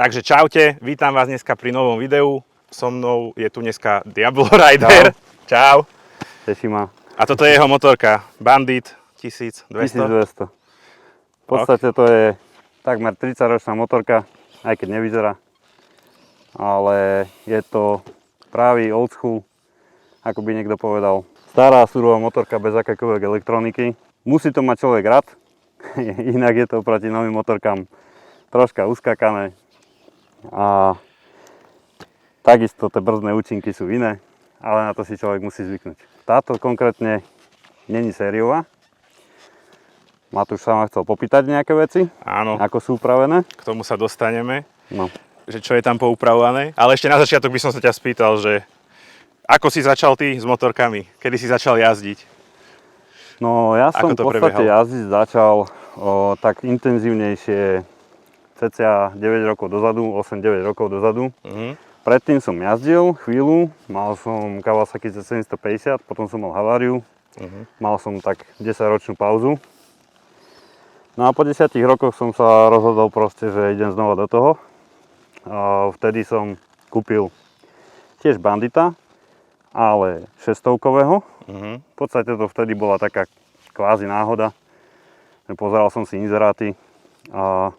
Takže čaute, vítam vás dneska pri novom videu. So mnou je tu dneska Diablo Rider. Čau. Teší ma. A toto je jeho motorka Bandit 1200. 1200. V podstate to je takmer 30-ročná motorka, aj keď nevyzerá. Ale je to pravý old school, ako by niekto povedal. Stará surová motorka bez akékoľvek elektroniky. Musí to mať človek rád, inak je to proti novým motorkám troška uskakané. A takisto tie brzdné účinky sú iné, ale na to si človek musí zvyknúť. Táto konkrétne není sériová. Matúš sa ma chcel popýtať nejaké veci, Áno, ako sú upravené. k tomu sa dostaneme, No. že čo je tam poupravované. Ale ešte na začiatok by som sa ťa spýtal, že ako si začal ty s motorkami? Kedy si začal jazdiť? No ja som Ako to v podstate prebiehalo? jazdiť začal tak intenzívnejšie cca 9 rokov dozadu, 8-9 rokov dozadu. Predtým som jazdil chvíľu, mal som Kawasaki Z750, potom som mal haváriu, mal som tak 10-ročnú pauzu. No a po 10 rokoch som sa rozhodol proste, že idem znova do toho. A vtedy som kúpil tiež Bandita, ale 600-kového. V podstate to vtedy bola taká kvázi náhoda. Pozeral som si inzeráty a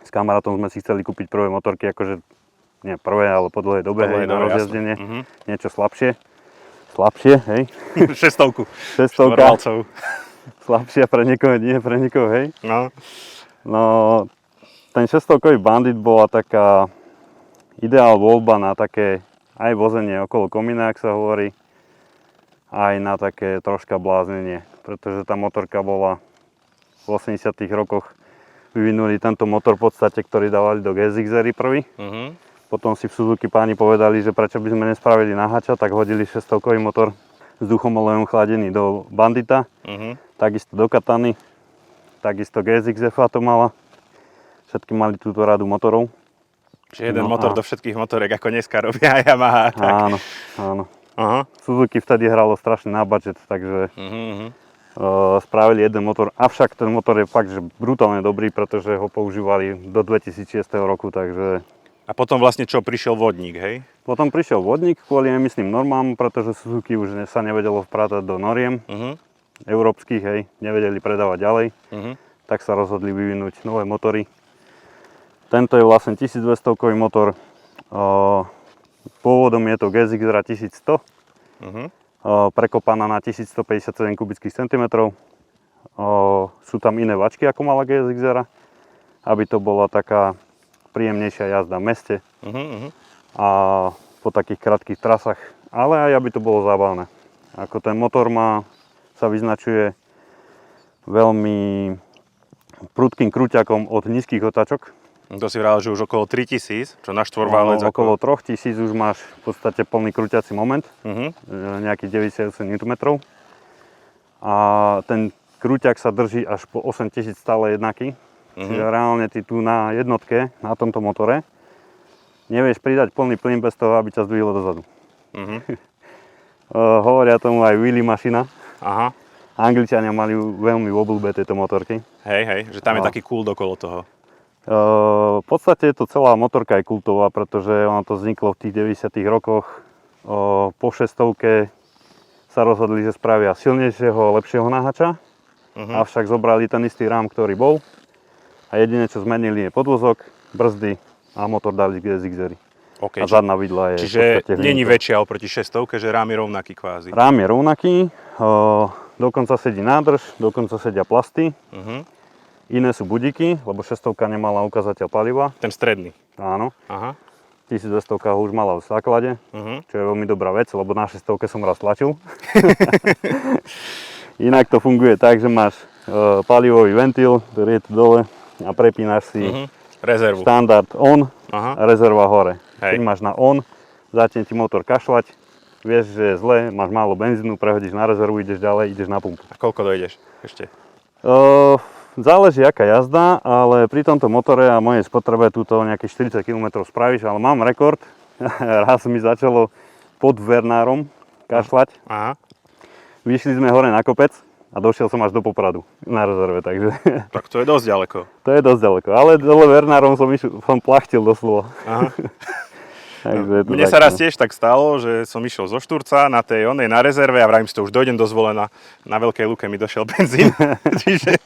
s kamarátom sme si chceli kúpiť prvé motorky, akože nie prvé, ale po dlhej dobe, hej, na rozjazdenie. Niečo slabšie. Slabšie, hej. Šestovku. 600-ka. Štvorvalcov. Slabšia pre niekoho, nie pre niekoho, hej. No. No, ten 600-kový Bandit bola taká ideál voľba na také aj vozenie okolo komína, ak sa hovorí, aj na také troška bláznenie, pretože tá motorka bola v 80 rokoch vyvinuli tento motor v podstate, ktorý dávali do GSX-ery prvý. Potom si v Suzuki páni povedali, že prečo by sme nespravili naháča, tak hodili 600-kový motor vzduchomolovom chladený do Bandita, takisto do Katany, takisto GSX-FA to mala. Všetky mali túto radu motorov. Čiže jeden motor do všetkých motorek, ako dneska robia Yamaha. Tak. Áno, áno. Aha. Suzuki vtedy hralo strašne na budget, takže spravili jeden motor, avšak ten motor je fakt, že brutálne dobrý, pretože ho používali do 2006 roku, takže... A potom vlastne čo, prišiel vodník, hej? Potom prišiel vodník kvôli emisným normám, pretože Suzuki už sa nevedelo vprátať do noriem európskych, hej, nevedeli predávať ďalej, tak sa rozhodli vyvinúť nové motory. Tento je vlastne 1200-kový motor, pôvodom je to GSX-era 1100, prekopaná na 1157 kubických centimetrov. Sú tam iné vačky ako mala GSX-era, aby to bola taká príjemnejšia jazda v meste a po takých krátkych trasách, ale aj aby to bolo zábavné. Ako ten motor sa vyznačuje veľmi prudkým krúťakom od nízkych otáčok. To si vral, že už okolo 3000, čo na štvorválec. Okolo 3000 už máš v podstate plný krúťací moment, nejakých 98 Nm. A ten krúťak sa drží až po 8000 stále jednaký. Čiže reálne ty tu na jednotke, na tomto motore, nevieš pridať plný plyn bez toho, aby ťa zdvihlo dozadu. Hovoria tomu aj wheelie mašina. Aha. Angličania mali veľmi v obľúbe tieto motorky. Hej, že tam je taký kult okolo toho. V podstate je to celá motorka aj kultová, pretože ono to vzniklo v tých 90 rokoch. Po 600-ke sa rozhodli, že spravia silnejšieho, lepšieho naháča, avšak zobrali ten istý rám, ktorý bol. A jediné, čo zmenili, je podvozok, brzdy a motor dali z GSX-ery. Okay, a zadná vidla je... Čiže není väčšia oproti 600-ke, že rám je rovnaký kvázi. Rám je rovnaký, dokonca sedí nádrž, dokonca sedia plasty. Iné sú budíky, lebo 600-ka nemala ukazateľ paliva. Ten stredný. Áno. Aha. 1200-ka ho už mala v základe, čo je veľmi dobrá vec, lebo na 600-ke som raz tlačil. Inak to funguje tak, že máš palivový ventil, ktorý je tu dole a prepínaš si rezervu. Štandard on a rezerva hore. Keď máš na on, začne ti motor kašľať, vieš, že je zle, máš málo benzínu, prehodíš na rezervu, ideš ďalej, ideš na pumpu. A koľko dojdeš ešte? Záleží aká jazda, ale pri tomto motore a mojej spotrebe túto nejakých 40 km spravíš, ale mám rekord. Raz mi začalo pod Vernárom kašľať. Vyšli sme hore na kopec a došiel som až do Popradu na rezerve, takže Tak to je dosť ďaleko. to je dosť ďaleko. Ale dole Vernárom som plachtil doslova. Aha. Takže je to Mne tak, sa raz no. tiež tak stalo, že som išiel zo Šturca na tej onej na rezerve a vravím si to už dojdem do Zvolena. Na Veľkej Luke mi došiel benzín. Čiže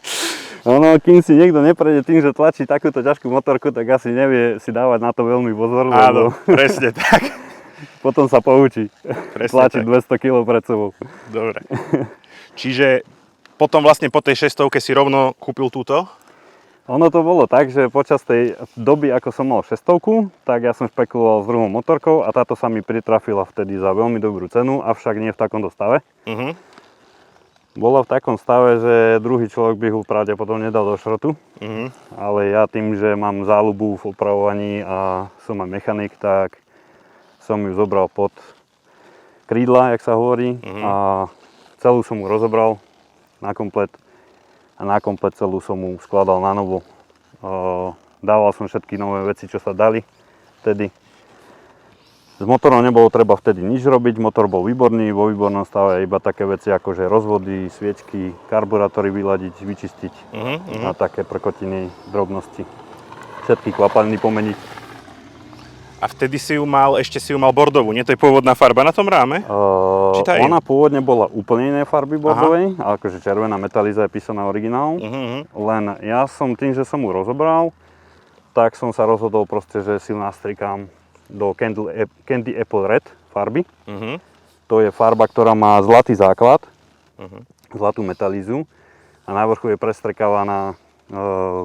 Ono, kým si niekto neprejde tým, že tlačí takúto ťažkú motorku, tak asi nevie si dávať na to veľmi pozor, áno, lebo presne tak. potom sa poučí. Presne Tlačiť tak. 200 kg pred sebou. Dobre. Čiže potom vlastne po tej 600 si rovno kúpil túto? Ono to bolo tak, že počas tej doby, ako som mal 600, tak ja som špekuloval s druhou motorkou a táto sa mi pritrafila vtedy za veľmi dobrú cenu, avšak nie v takomto stave. Mhm. Bola v takom stave, že druhý človek by ho pravdepodobne nedal do šrotu, Mhm. ale ja tým, že mám záľubu v opravovaní a som aj mechanik, tak som ju zobral pod krídla, jak sa hovorí, a celú som ju rozobral na komplet a na komplet celú som mu skladal na novo. Dával som všetky nové veci, čo sa dali vtedy. S motorom nebolo treba vtedy nič robiť, motor bol výborný, vo výbornom stave iba také veci ako že rozvody, sviečky, karburátory vyladiť, vyčistiť a také prkotiny, drobnosti. Všetky kvapaliny pomeniť. A vtedy ešte si ju mal bordovú, nie? To je pôvodná farba na tom ráme? Či tá je? Ona pôvodne bola úplne inej farby bordovej, akože červená metaliza je písaná originál. Len ja som tým, že som ju rozobral, tak som sa rozhodol proste, že si ju nastrikám do Candy Apple Red farby. To je farba, ktorá má zlatý základ, zlatú metalízu a na vrchu je prestrekávaná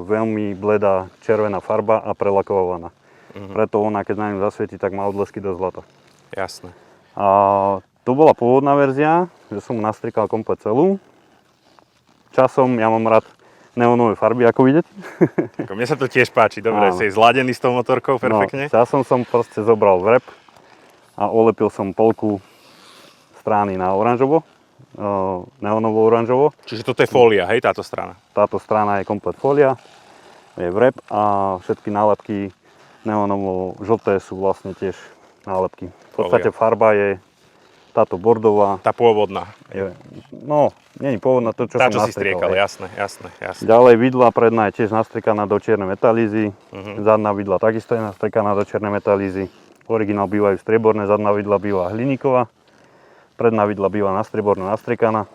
veľmi bledá červená farba a prelakovaná. Preto ona, keď na ňu zasvieti, tak má odlesky do zlata. Jasné. A to bola pôvodná verzia, že som ju nastrikal komplet celú. Časom ja mám rád neonové farby, ako vidieť. Mne sa to tiež páči, dobre, Áno. si zladený s tou motorkou, perfektne. No, časom som proste zobral vrep a olepil som polku strány na oranžovo, neonovo oranžovo. Čiže toto je fólia, hej, táto strana. Táto strana je komplet fólia, je vrep a všetky nálepky neonovo žlté sú vlastne tiež nálepky. V podstate farba je táto bordová. Tá pôvodná. Nie je pôvodná, to čo Tá, som čo si striekal, jasné. Ďalej vidla predná je tiež nastriekaná do čiernej metalízy, zadná vidla takisto je nastriekaná do čiernej metalízy. Originál bývajú strieborné, zadná vidla býva hliníková, predná vidla býva nastrieborná nastriekaná.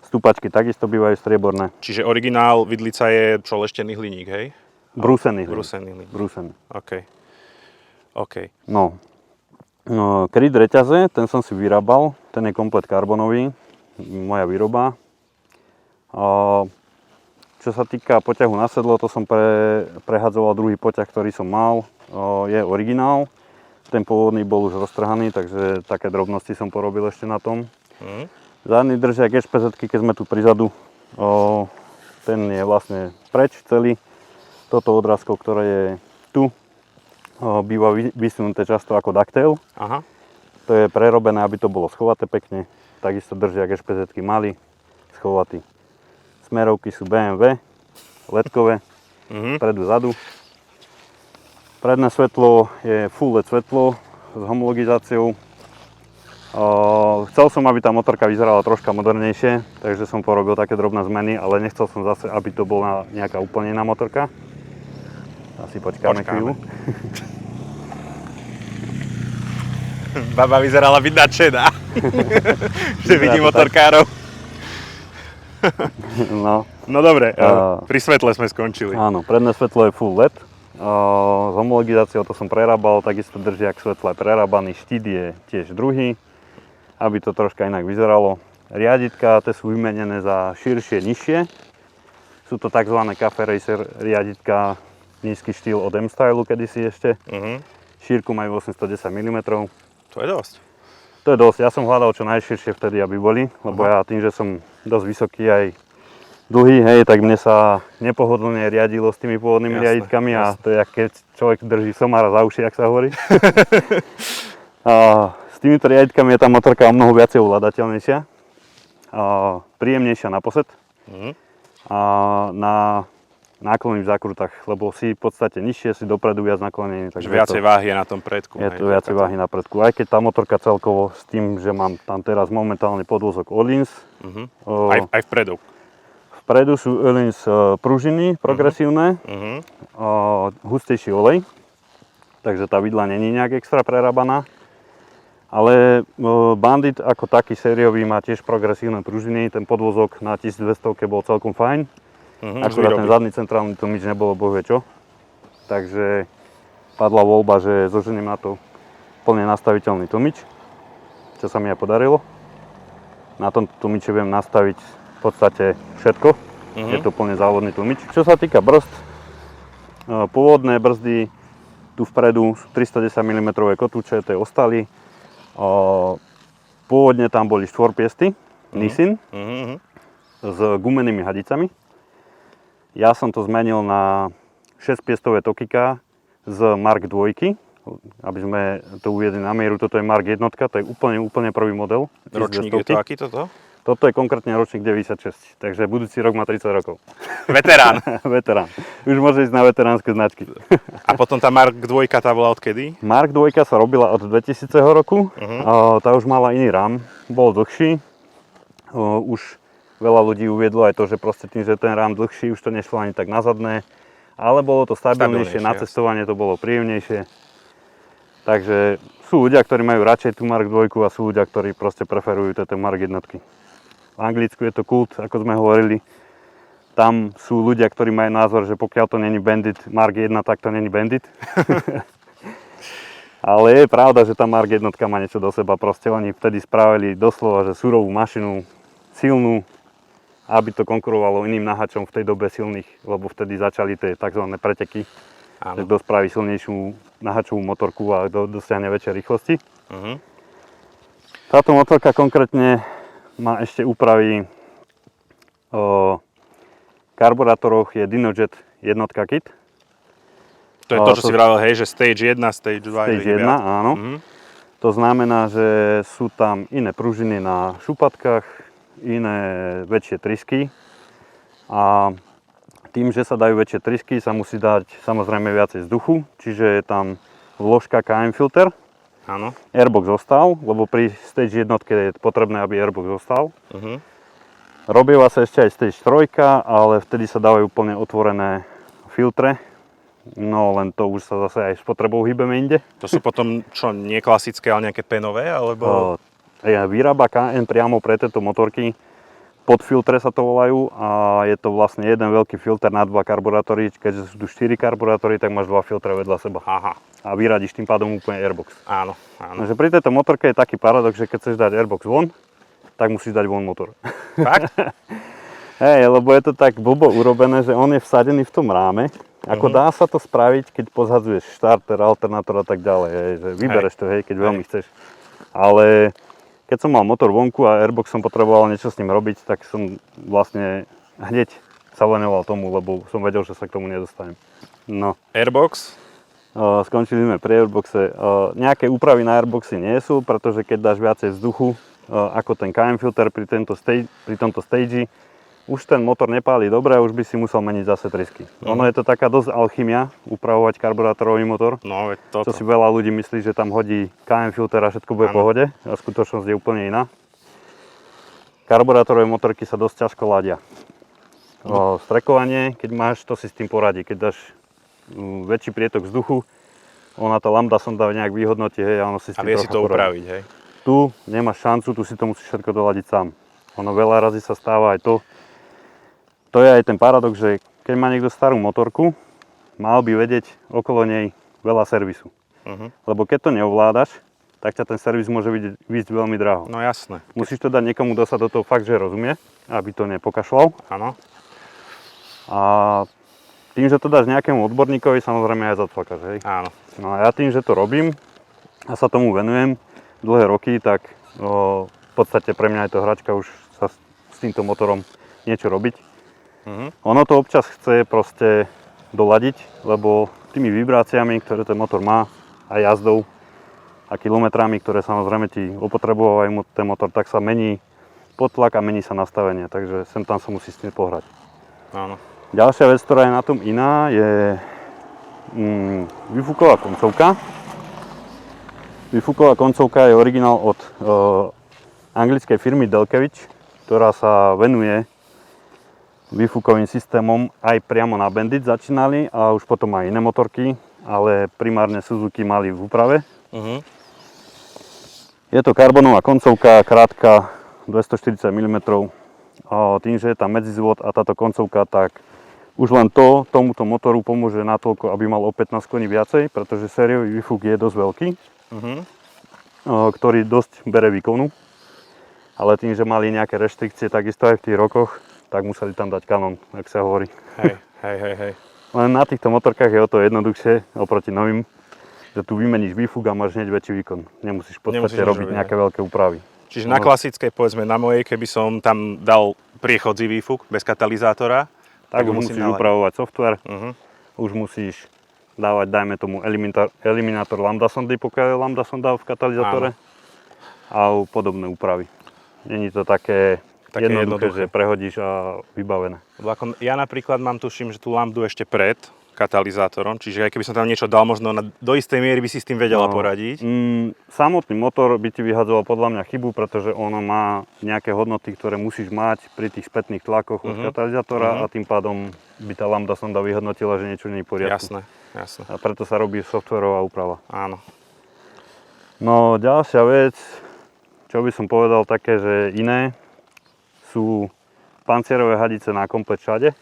Stúpačky takisto bývajú strieborné. Čiže originál vidlica je čo, leštený hliník, hej? Brúsený hliník. Brúsený hliník. Brúsený. OK. No, kryt reťaze, ten som si vyrábal, ten je komplet karbonový, moja výroba. Čo sa týka poťahu na sedlo, to som prehadzoval druhý poťah, ktorý som mal, je originál. Ten pôvodný bol už roztrhaný, takže také drobnosti som porobil ešte na tom. Zadný držiak HPZ-ky, keď sme tu prizadu, ten je vlastne preč celý. Toto odrazko, ktoré je tu, býva vysunuté často ako ducktail. Aha. To je prerobené, aby to bolo schovaté pekne. Takisto držiak HPZ-ky malý, schovatý. Smerovky sú BMW, ledkové, predu, zadu. Predné svetlo je full LED svetlo s homologizáciou. Chcel som, aby tá motorka vyzerala troška modernejšie, takže som porobil také drobné zmeny, ale nechcel som zase, aby to bola nejaká úplne iná motorka. Asi počkáme chvíľu. Baba vyzerala byť nadšená, že vidí motorkárov. No dobre, pri svetle sme skončili. Áno, predné svetlo je full LED. S homologizáciou to som prerábal, takisto držiak svetla je prerábaný, štít je tiež druhý, aby to troška inak vyzeralo. Riaditka, tie sú vymenené za širšie, nižšie. Sú to tzv. Cafe Racer riaditka, nízky štýl od M-Stylu kedysi ešte. Šírku majú 810 mm. To je dosť. To je dosť. Ja som hľadal čo najširšie vtedy, aby boli, lebo ja tým, že som dosť vysoký aj dlhý, hej, tak mne sa nepohodlne riadilo s tými pôvodnými riaditkami a to je, keď človek drží somára za uši, jak sa hovorí. S týmito riaditkami je tá motorka o mnoho viacej ovládateľnejšia, príjemnejšia na posed. A na náklony v zákrutách, lebo si v podstate nižšie, si dopredu viac naklonený. Takže viacej váhy je na tom predku. Je to viacej váhy na predku. Aj keď tá motorka celkovo s tým, že mám tam teraz momentálne podvozok Öhlins. Aj vpredu. Vpredu sú Öhlins pružiny progresívne, hustejší olej, takže tá vidla není nejak extra prerábaná. Ale Bandit ako taký sériový má tiež progresívne pružiny, ten podvozok na 1200 bol celkom fajn. Akurát ten zadný centrálny tlmič nebolo bohvie čo. Takže padla voľba, že zoženiem na to plne nastaviteľný tlmič, čo sa mi aj podarilo. Na tomto tlmiče viem nastaviť v podstate všetko. Je to plne závodný tlmič. Čo sa týka brzd, pôvodné brzdy tu vpredu sú 310 mm kotúče, to je ostali. Pôvodne tam boli 4-piesty Nissin s gumenými hadicami. Ja som to zmenil na 6-piestové Tokica z Mark II, aby sme to uviedli na mieru. Toto je Mark 1, to je úplne prvý model. Ročník je to aký toto? Toto je konkrétne ročník 96, takže budúci rok má 30 rokov. Veterán. Veterán. Už môže ísť na veteránske značky. A potom tá Mark 2, tá bola odkedy? Mark 2 sa robila od 2000 roku. Tá už mala iný rám, bol dlhší. Už veľa ľudí uviedlo aj to, že proste tým, že ten rám dlhší, už to nešlo ani tak na zadné. Ale bolo to stabilnejšie, na cestovanie to bolo príjemnejšie. Takže sú ľudia, ktorí majú radšej tú Mark 2 a sú ľudia, ktorí proste preferujú tieto Mark 1. V Anglicku je to kult, ako sme hovorili. Tam sú ľudia, ktorí majú názor, že pokiaľ to není Bandit Mark 1, tak to není Bandit. Ale je pravda, že tá Mark 1 má niečo do seba. Proste oni vtedy spravili doslova, že surovú mašinu, silnú, aby to konkurovalo iným naháčom v tej dobe silných, lebo vtedy začali tie tzv. Preteky. Že kto spraví silnejšiu naháčovú motorku a dosiahne väčšie rýchlosti. Táto motorka konkrétne má ešte úpravy o karburátoroch, je Dinojet jednotka kit. To je to, čo si vravel, hej, že Stage 1, Stage 2. Stage 1, áno. To znamená, že sú tam iné pružiny na šupatkách, iné väčšie trysky. A tým, že sa dajú väčšie trysky, sa musí dať samozrejme viacej vzduchu, čiže je tam vložka KM filter. Áno. Airbox zostal, lebo pri Stage 1 je potrebné, aby Airbox zostal. Robieva sa ešte aj Stage 3, ale vtedy sa dávajú úplne otvorené filtre. No len to už sa zase aj s potrebou hýbeme inde. To sú potom čo, nie klasické, ale nejaké penové, alebo? Vyrába KN priamo pre tieto motorky. Podfiltre sa to volajú a je to vlastne jeden veľký filter na dva karburátory. Keďže sú tu 4 karburátory, tak máš dva filtre vedľa seba. Aha. A vyradíš tým pádom úplne Airbox. Áno. Takže pri tejto motorke je taký paradox, že keď chceš dať Airbox von, tak musíš dať von motor. Fakt? Hej, lebo je to tak blbo urobené, že on je vsadený v tom ráme. Ako dá sa to spraviť, keď pozhadzuješ štarter, alternátor a tak ďalej. Hej, že vybereš to, hej, keď veľmi chceš. Ale keď som mal motor vonku a Airbox som potreboval niečo s ním robiť, tak som vlastne hneď sa venoval tomu, lebo som vedel, že sa k tomu nedostanem. No. Airbox? Skončili sme pri Airboxe. Nejaké úpravy na Airboxy nie sú, pretože keď dáš viacej vzduchu ako ten KM filter pri tomto stage, už ten motor nepáli dobre a už by si musel meniť zase trysky. Ono je to taká dosť alchymia, upravovať karburátorový motor. No, toto. Čo si veľa ľudí myslí, že tam hodí KM filter a všetko bude v pohode. A skutočnosť je úplne iná. Karburátorové motorky sa dosť ťažko ladia. Strekovanie, keď máš, to si s tým poradí. Keď dáš väčší prietok vzduchu, ona tá lambda sonda nejak vyhodnotí, hej, a ono si s tým vie si to upraviť, hej. Tu nemáš šancu, tu si to musíš všetko doladiť sám. Ono veľa razy sa stáva aj to. To je aj ten paradox, že keď má niekto starú motorku, mal by vedieť okolo nej veľa servisu. Lebo keď to neovládaš, tak ťa ten servis môže výjsť veľmi draho. No jasné. Musíš to dať niekomu, kto sa do toho fakt, že rozumie, aby to nepokašľal. Áno. A tým, že to dáš nejakému odborníkovi, samozrejme aj zacvakáš, hej? Áno. No a ja tým, že to robím a sa tomu venujem dlhé roky, tak v podstate pre mňa je to hračka už sa s týmto motorom niečo robiť. Ono to občas chce proste doladiť, lebo tými vibráciami, ktoré ten motor má, a jazdou a kilometrami, ktoré samozrejme ti opotrebovajú ten motor, tak sa mení podtlak a mení sa nastavenie, takže sem tam sa musí s tým pohrať. Áno. Ďalšia vec, ktorá je na tom iná, je výfuková koncovka. Výfuková koncovka je originál od anglickej firmy Delkevich, ktorá sa venuje výfukovým systémom aj priamo na Bandit začínali a už potom aj iné motorky, ale primárne Suzuki mali v úprave. Je to karbonová koncovka, krátka, 240 mm. Tým, že je tam medzizvod a táto koncovka, tak už len to tomuto motoru pomôže natoľko, aby mal o 15 koní viacej, pretože sériový výfuk je dosť veľký, ktorý dosť bere výkonu. Ale tým, že mali nejaké reštrikcie, takisto aj v tých rokoch, tak museli tam dať kanon, ak sa hovorí. Hej. Len na týchto motorkách je o to jednoduchšie oproti novým, že tu vymeníš výfuk a máš hneď väčší výkon. Nemusíš v podstate robiť nejaké veľké úpravy. Čiže na klasickej, povedzme na mojej, keby som tam dal priechodzí výfuk bez katalizátora, tak už musíš upravovať software, už musíš dávať, dajme tomu, eliminátor lambda sondy, pokiaľ je lambda sonda v katalizátore a podobné úpravy. Není to také jednoduché, že prehodíš a vybavené. Ja napríklad mám, tuším, že tú lambdu ešte pred katalizátorom, čiže aj keby som tam niečo dal, možno do istej miery by si s tým vedela poradiť. Samotný motor by ti vyhadzoval podľa mňa chybu, pretože ono má nejaké hodnoty, ktoré musíš mať pri tých spätných tlakoch od katalizátora a tým pádom by tá lambda sonda vyhodnotila, že niečo nie je v poriadku. Jasné. A preto sa robí softwarová úprava. Áno. No ďalšia vec, čo by som povedal také, že iné, sú pancierové hadice na komplet všade.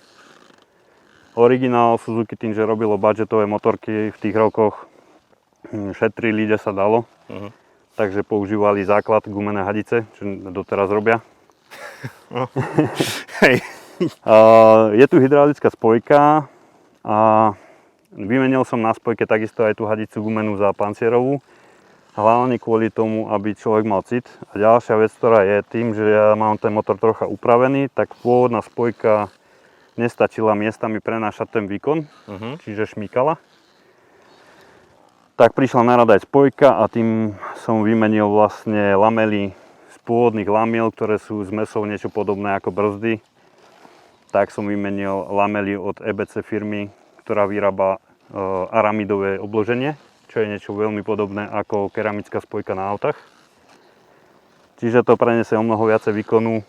Originál Suzuki tým, že robilo budžetové motorky v tých rokoch, šetrili, kde sa dalo. Takže používali základ gumené hadice, čo doteraz robia. Je tu hydraulická spojka a vymenil som na spojke takisto aj tú hadicu gumenú za pancierovú. Hlavne kvôli tomu, aby človek mal cit. A ďalšia vec, ktorá je tým, že ja mám ten motor trocha upravený, tak pôvodná spojka nestačila miestami prenášať ten výkon, čiže šmýkala. Tak prišla na rad aj spojka a tým som vymenil vlastne lamely z pôvodných lamiel, ktoré sú zmesou niečo podobné ako brzdy. Tak som vymenil lamely od EBC firmy, ktorá vyrába aramidové obloženie, čo je niečo veľmi podobné ako keramická spojka na autách. Čiže to preniesie o mnoho viacej výkonu,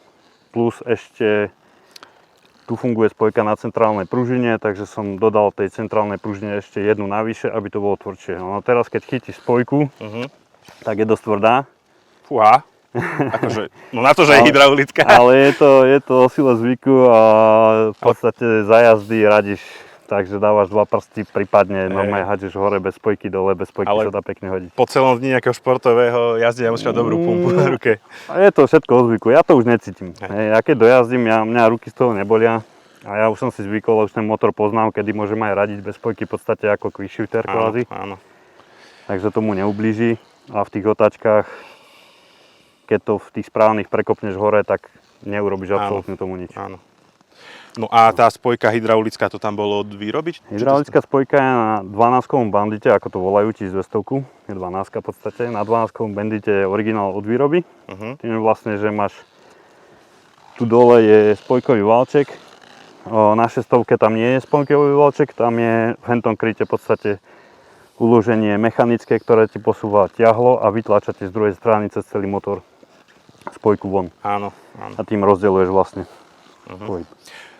plus ešte tu funguje spojka na centrálnej pružine, takže som dodal tej centrálnej pružine ešte jednu navyše, aby to bolo tvrdšie. No teraz keď chytíš spojku, tak je dosť tvrdá. Fúha, akože, no na to, že je hydraulická. Ale je to o sile zvyku a v podstate za jazdy radíš. Takže dávaš dva prsty, prípadne normálne hádžeš hore bez spojky, dole bez spojky, sa dá pekne hodiť. Po celom dni nejakého športového jazdenia musíš mať dobrú pumpu na ruke. Je to všetko o zvyku, ja to už necítim. Ja keď dojazdím, mňa ruky z toho nebolia a ja už som si zvykol, už ten motor poznám, kedy môžem aj radiť bez spojky v podstate ako quick shifter kvázi. Áno. Takže tomu neublíži a v tých otáčkach, keď to v tých správnych prekopneš hore, tak neurobíš absolútne tomu nič. Áno. No a tá spojka hydraulická, to tam bolo od výroby? Hydraulická spojka je na 12-kovom bandite, ako to volajú, 1200, je 12 v podstate. Na 12-kovom bandite je originál od výroby. Tým vlastne, že máš tu dole je spojkový valček. Na 600 tam nie je spojkový valček, tam je v hentom kryte v podstate uloženie mechanické, ktoré ti posúva ťahlo a vytlača ti z druhej strany cez celý motor spojku von. Áno. A tým rozdeľuješ vlastne pohyb.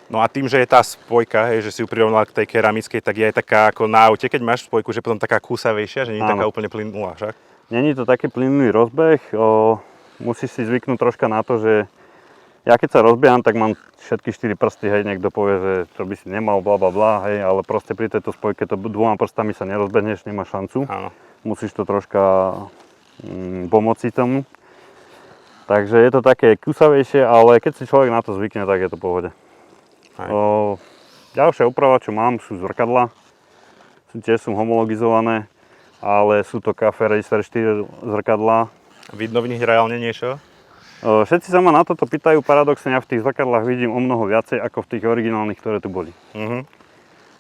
No a tým, že je tá spojka, že si ju prirovnal k tej keramickej, tak je aj taká ako na aute, keď máš spojku, že potom taká kúsavejšia, že nie je taká úplne plynulá, však? Není to taký plynulý rozbeh, musíš si zvyknúť troška na to, že ja keď sa rozbieham, tak mám všetky 4 prsty, hej, niekto povie, že to by si nemal, blablabla, hej, ale proste pri tejto spojke to dvoma prstami sa nerozbehneš, nemáš šancu. Áno. Musíš to troška pomôcť tomu. Takže je to také kúsavejšie, ale keď si človek na to zvykne, tak je to v pohode. Ďalšia úprava, čo mám, sú zrkadlá. Tiež sú homologizované, ale sú to Cafe Racer 4 zrkadlá. Vidno v nich reálne niečo? Všetci sa ma na toto pýtajú, paradoxne ja v tých zrkadlách vidím o mnoho viacej ako v tých originálnych, ktoré tu boli.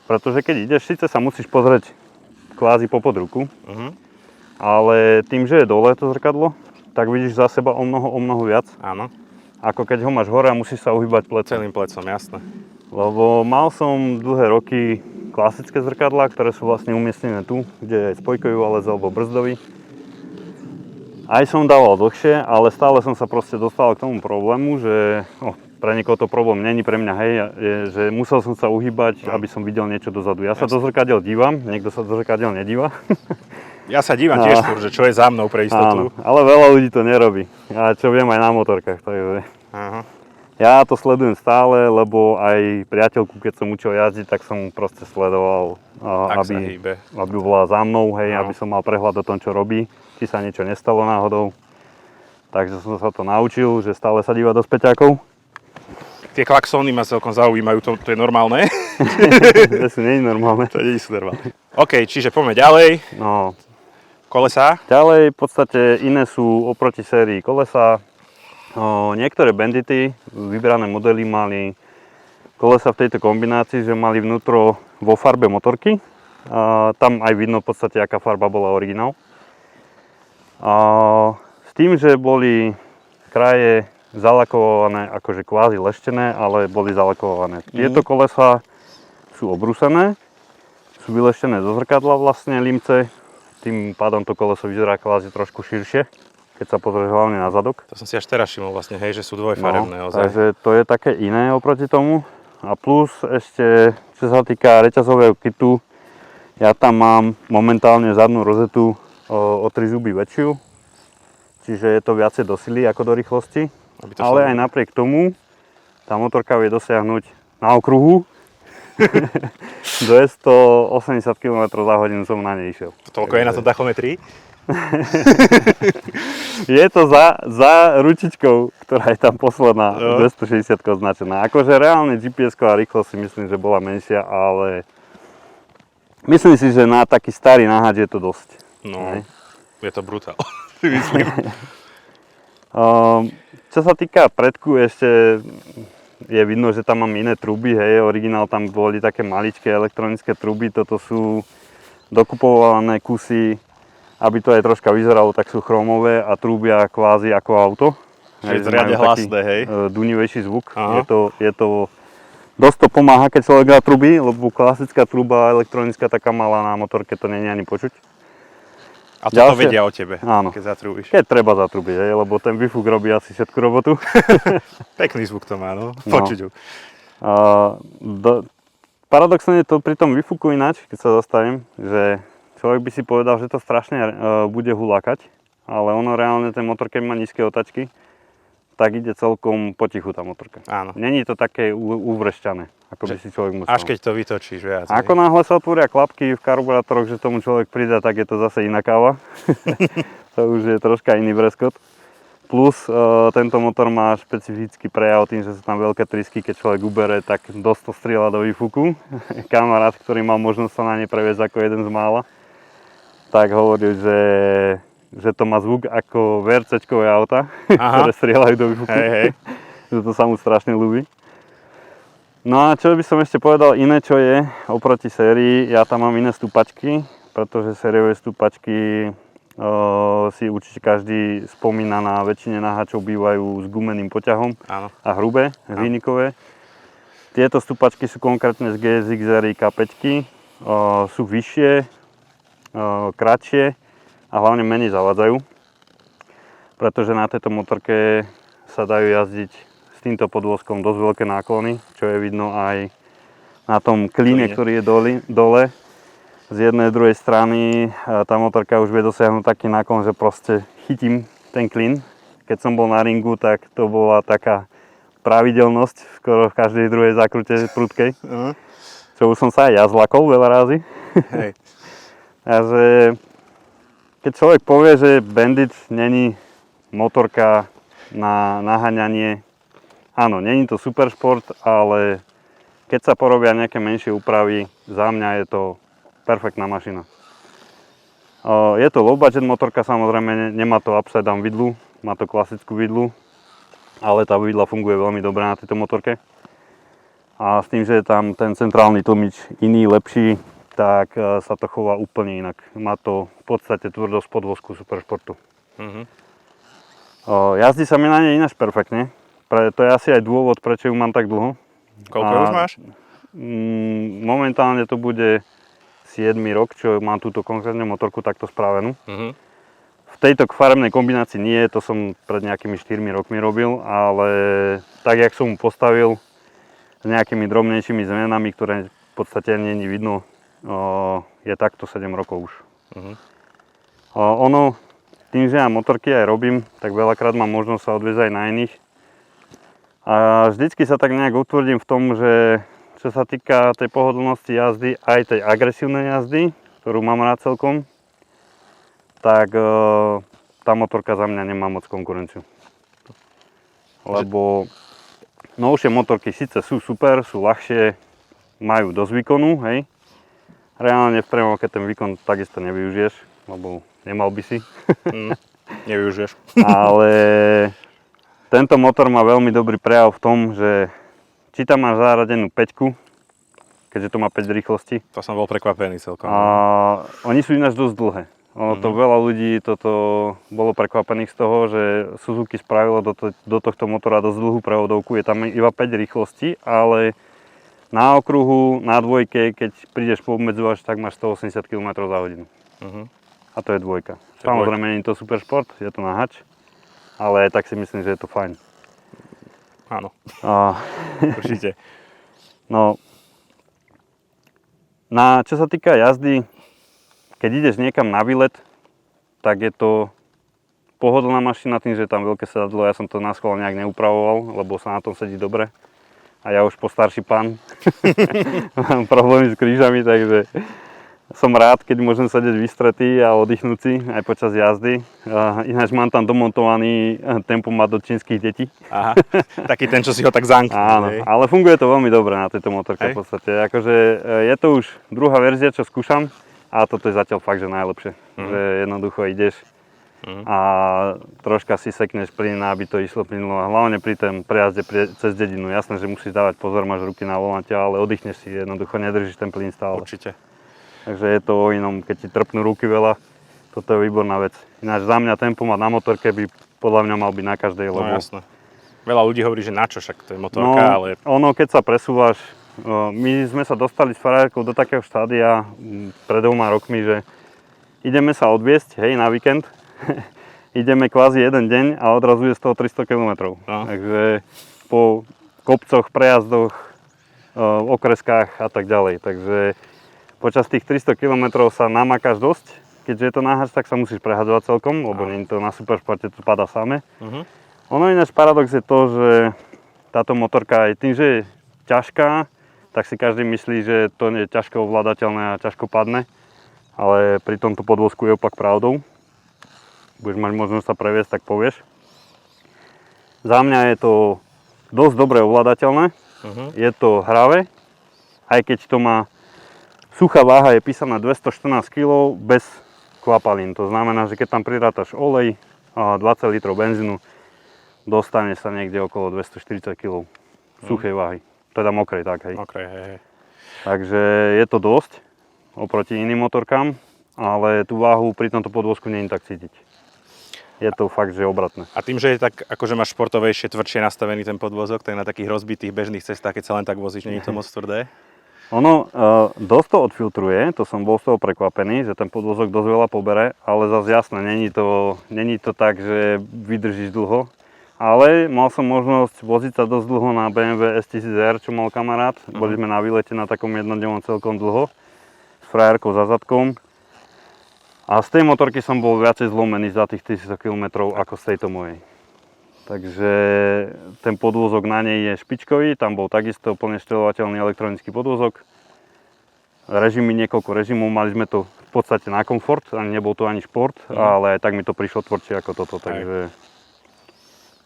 Pretože keď ideš, síce sa musíš pozrieť kvázi popod ruku, ale tým, že je dole to zrkadlo, tak vidíš za seba o mnoho viac. Áno. Ako keď ho máš hore a musíš sa uhýbať plecom. Celým plecom, jasné. Lebo mal som dlhé roky klasické zrkadlá, ktoré sú vlastne umiestnené tu, kde je spojkový valec alebo brzdový. Aj som dával dlhšie, ale stále som sa proste dostal k tomu problému, že pre niekoho to problém není, pre mňa hej, je, že musel som sa uhýbať, aby som videl niečo dozadu. Ja sa do zrkadiel dívam, niekto sa do zrkadiel nedíva. Ja sa dívam tiež skôr, že čo je za mnou pre istotu. Áno, ale veľa ľudí to nerobí. Ja čo viem aj na motorkách, takže... Aha. Ja to sledujem stále, lebo aj priateľku, keď som učil jazdiť, tak som proste sledoval, aby bola za mnou, hej, aby som mal prehľad o tom, čo robí, či sa niečo nestalo náhodou. Takže som sa to naučil, že stále sa díva do späťákov. Tie klaxóny ma celkom zaujímajú, to je normálne? To nie je normálne. To nie je normálne. OK, čiže poďme ďalej. No. Kolesá? Ďalej v podstate iné sú oproti sérii kolesá. Niektoré bandity, vybrané modely mali kolesa v tejto kombinácii, že mali vnútro vo farbe motorky. Tam aj vidno v podstate, aká farba bola originál. S tým, že boli kraje zalakované, akože kvázi leštené, ale boli zalakované. Tieto kolesa sú obrúsené, sú vyleštené zo zrkadla vlastne limce, tým pádom to koleso vyzerá kvázi trošku širšie. Keď sa pozrieš hlavne na zadok. To som si až teraz všimol vlastne, hej, že sú dvojfarebné ozaj. Takže to je také iné oproti tomu. A plus ešte, čo sa týka reťazového kitu, ja tam mám momentálne zadnú rozetu o 3 zuby väčšiu. Čiže je to viacej do sily ako do rýchlosti. Ale aj napriek tomu, tá motorka vie dosiahnuť na okruhu 280 km za hodinu som na nej išiel. Toľko je na to tachometrii? Je to za ručičkou, ktorá je tam posledná, 260 označená. Akože reálne GPS-ková rýchlosť si myslím, že bola menšia, ale myslím si, že na taký starý náhad je to dosť. No, je to brutál, si myslím. Čo sa týka predku, ešte je vidno, že tam mám iné truby, hej, originál tam boli také maličké elektronické truby, toto sú dokupované kusy. Aby to aj troška vyzeralo, tak sú chromové a trúbia kvázi ako auto. Čiže zriadne hlasné, hej? Dunivejší zvuk. Je to dosť to pomáha, keď človek dá truby, lebo klasická truba elektronická taká malá na motorke to nie je ani počuť. A toto vedia o tebe, áno, keď zatrúbiš. Keď treba zatrúbiť, hej, lebo ten výfuk robí asi všetku robotu. Pekný zvuk to má, no. Počuť ho. Paradoxne je to pri tom výfuku ináč, keď sa zastavím, že človek by si povedal, že to strašne bude hulákať, ale ono reálne ten motor, keď má nízke otačky, tak ide celkom potichu tá motorka. Áno. Není to také uvrešťané, ako by si človek musel. Až keď to vytočíš viac. Ako náhle sa otvoria klapky v karburátoroch, že tomu človek pridá, tak je to zase iná káva. To už je troška iný breskot. Plus tento motor má špecifický prejav tým, že sú tam veľké trysky, keď človek ubere, tak dosť to strieľa do výfuku. Kamarát, ktorý mal možnosť sa na ne previesť ako jeden z mála, tak hovoril, že to má zvuk ako VRC-čkové auta, ktoré strieľajú do výfuku. Hej. Že to sa mu strašne ľúbi. No a čo by som ešte povedal iné, čo je oproti sérii, ja tam mám iné stúpačky, pretože sériové stúpačky si určite každý spomína, na väčšine naháčov bývajú s gumeným poťahom. Áno. A hrubé, hliníkové. Tieto stúpačky sú konkrétne z GSX sérii K5, sú vyššie, kratšie a hlavne menej zavadzajú, pretože na tejto motorke sa dajú jazdiť s týmto podvozkom dosť veľké náklony, čo je vidno aj na tom klíne, ktorý je dole. Z jednej druhej strany tá motorka už vie dosiahnuť taký náklon, že proste chytím ten klín. Keď som bol na ringu, tak to bola taká pravidelnosť skoro v každej druhej zákrute prudkej. Čo už som sa aj ja zlakol veľa razy. Hej. Takže keď človek povie, že Bandit není motorka na naháňanie, áno, není to superšport, ale keď sa porobia nejaké menšie úpravy, za mňa je to perfektná mašina. Je to low budget motorka, samozrejme nemá to upside down vidlu, má to klasickú vidlu, ale tá vidla funguje veľmi dobre na tejto motorke. A s tým, že je tam ten centrálny tlmič iný, lepší, tak sa to chová úplne inak. Má to v podstate tvrdosť podvozku superšportu. Jazdí sa mi na nej ináč perfektne. To je asi aj dôvod, prečo ju mám tak dlho. Koľko už máš? Momentálne to bude 7. rok, čo mám túto konkrétne motorku takto spravenú. V tejto farebnej kombinácii nie, to som pred nejakými 4 rokmi robil, ale tak, jak som mu postavil s nejakými drobnejšími zmenami, ktoré v podstate nie je vidno, je takto 7 rokov už. Ono, tým, že ja motorky aj robím, tak veľakrát mám možnosť sa odviezť aj na iných. A vždycky sa tak nejak utvrdím v tom, že čo sa týka tej pohodlnosti jazdy, aj tej agresívnej jazdy, ktorú mám rád celkom, tak tá motorka za mňa nemá moc konkurenciu. Lebo novšie motorky síce sú super, sú ľahšie, majú dosť výkonu, hej. Reálne v premávke ten výkon takisto nevyužiješ, lebo nemal by si. Nevyužiješ. Ale tento motor má veľmi dobrý prejav v tom, že či tam máš zaradenú 5, keďže to má 5 rýchlostí. To som bol prekvapený celkom. A oni sú ináč dosť dlhé. Ono to veľa ľudí toto bolo prekvapených z toho, že Suzuki spravilo do tohto motora dosť dlhú prevodovku. Je tam iba 5 rýchlostí, ale na okruhu, na dvojke, keď prídeš po obmedzovač, tak máš 180 km za hodinu. A to je dvojka. Samozrejme, nie je to super šport, je to na hač, ale tak si myslím, že je to fajn. Áno, určite. No, čo sa týka jazdy, keď ideš niekam na výlet, tak je to pohodlná mašina tým, že je tam veľké sedadlo. Ja som to na schvál nejak neupravoval, lebo sa na tom sedí dobre. A ja už postarší pán mám problémy s krížami, takže som rád, keď môžem sedieť vystretý a oddychnúť si aj počas jazdy. Ináč mám tam domontovaný tempomat od čínskych detí. Aha, taký ten, čo si ho tak zamknú. Áno, ale funguje to veľmi dobre na tejto motorke v podstate. Akože je to už druhá verzia, čo skúšam. A toto je zatiaľ fakt, že najlepšie. Že jednoducho ideš a troška si sekneš plyn, aby to išlo plynulo. A hlavne pri tom prejazde cez dedinu. Jasné, že musíš dávať pozor, máš ruky na volante, ale oddychneš si, jednoducho nedržíš ten plyn stále. Určite. Takže je to o inom, keď ti trpnú ruky veľa, toto je výborná vec. Ináč za mňa tempomat na motorke by podľa mňa mal byť na každej, lebo... No jasné. Veľa ľudí hovorí, že na čo, však to je motorka, ale... Ono, keď sa presúvaš, my sme sa dostali s frajerkou do takého štádia pred 2 rokmi, že ideme sa odviesť, hej, na víkend. Ideme kvázi jeden deň a odrazu je z toho 300 km. No. Takže po kopcoch, prejazdoch, okreskách a tak ďalej. Takže počas tých 300 km sa namakáš dosť. Keďže je to náhač, tak sa musíš prehadzovať celkom, lebo nie je to na superšporte, to padá samé. Ono ináč paradox je to, že táto motorka aj tým, že je ťažká, tak si každý myslí, že to nie je ťažko ovládateľné a ťažko padne. Ale pri tomto podvozku je opak pravdou. Budeš mať možnosť sa previesť, tak povieš. Za mňa je to dosť dobre ovládateľné. Je to hravé, aj keď to má suchá váha, je písaná 214 kg bez kvapalín. To znamená, že keď tam prirátaš olej a 20 litrov benzínu, dostane sa niekde okolo 240 kg suchej váhy. Teda mokrej, tak hej. Mokrej, hej. Takže je to dosť oproti iným motorkám, ale tú váhu pri tomto podvozku nie je tak cítiť. Je to fakt, že obratné. A tým, že je tak, akože máš športovejšie, tvrdšie nastavený ten podvozok, tak na takých rozbitých bežných cestách, keď sa len tak vozíš, nie je to moc tvrdé? Ono dosť to odfiltruje, to som bol z toho prekvapený, že ten podvozok dosť veľa pobere, ale zase jasné, není to tak, že vydržíš dlho. Ale mal som možnosť voziť sa dosť dlho na BMW S1000R, čo mal kamarát. Boli sme na výlete na takom jednodňovom celkom dlho, s frajerkou za zadkom. A z tej motorky som bol viacej zlomený za tých 1000 km ako z tejto mojej. Takže ten podvozok na nej je špičkový, tam bol takisto plne štrelovateľný elektronický podvozok. Režimy, niekoľko režimov, mali sme to v podstate na komfort, ani nebol to ani šport, ale aj tak mi to prišlo tvrdšie ako toto, takže...